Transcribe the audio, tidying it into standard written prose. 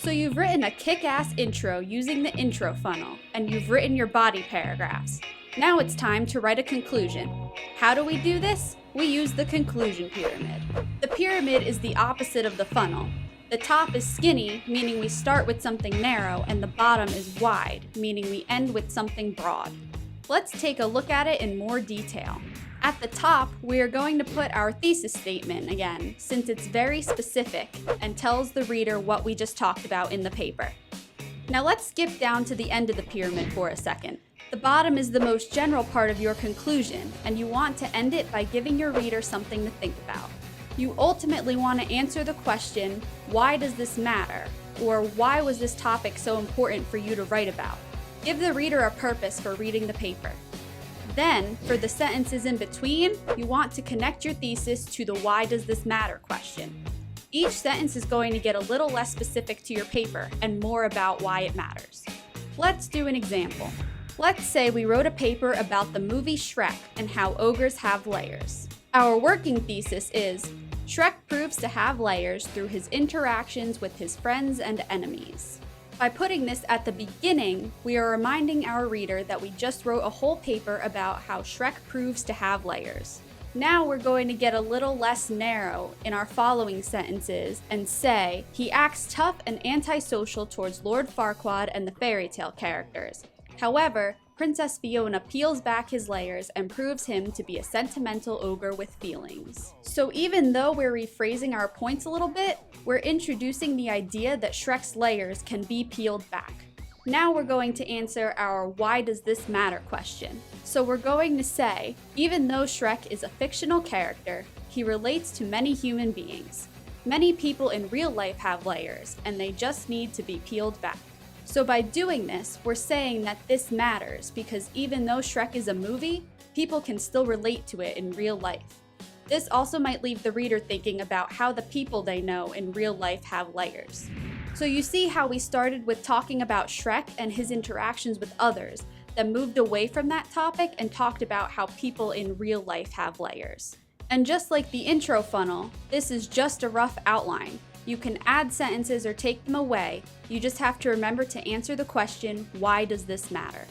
So you've written a kick-ass intro using the intro funnel, and you've written your body paragraphs. Now it's time to write a conclusion. How do we do this? We use the conclusion pyramid. The pyramid is the opposite of the funnel. The top is skinny, meaning we start with something narrow, and the bottom is wide, meaning we end with something broad. Let's take a look at it in more detail. At the top, we are going to put our thesis statement again, since it's very specific and tells the reader what we just talked about in the paper. Now let's skip down to the end of the pyramid for a second. The bottom is the most general part of your conclusion, and you want to end it by giving your reader something to think about. You ultimately want to answer the question, why does this matter? Or why was this topic so important for you to write about? Give the reader a purpose for reading the paper. Then, for the sentences in between, you want to connect your thesis to the why does this matter question. Each sentence is going to get a little less specific to your paper and more about why it matters. Let's do an example. Let's say we wrote a paper about the movie Shrek and how ogres have layers. Our working thesis is, Shrek proves to have layers through his interactions with his friends and enemies. By putting this at the beginning, we are reminding our reader that we just wrote a whole paper about how Shrek proves to have layers. Now we're going to get a little less narrow in our following sentences and say, he acts tough and antisocial towards Lord Farquaad and the fairy tale characters. However, Princess Fiona peels back his layers and proves him to be a sentimental ogre with feelings. So even though we're rephrasing our points a little bit, we're introducing the idea that Shrek's layers can be peeled back. Now we're going to answer our why does this matter question. So we're going to say, even though Shrek is a fictional character, he relates to many human beings. Many people in real life have layers, and they just need to be peeled back. So by doing this, we're saying that this matters because even though Shrek is a movie, people can still relate to it in real life. This also might leave the reader thinking about how the people they know in real life have layers. So you see how we started with talking about Shrek and his interactions with others, then moved away from that topic and talked about how people in real life have layers. And just like the intro funnel, this is just a rough outline. You can add sentences or take them away. You just have to remember to answer the question, why does this matter?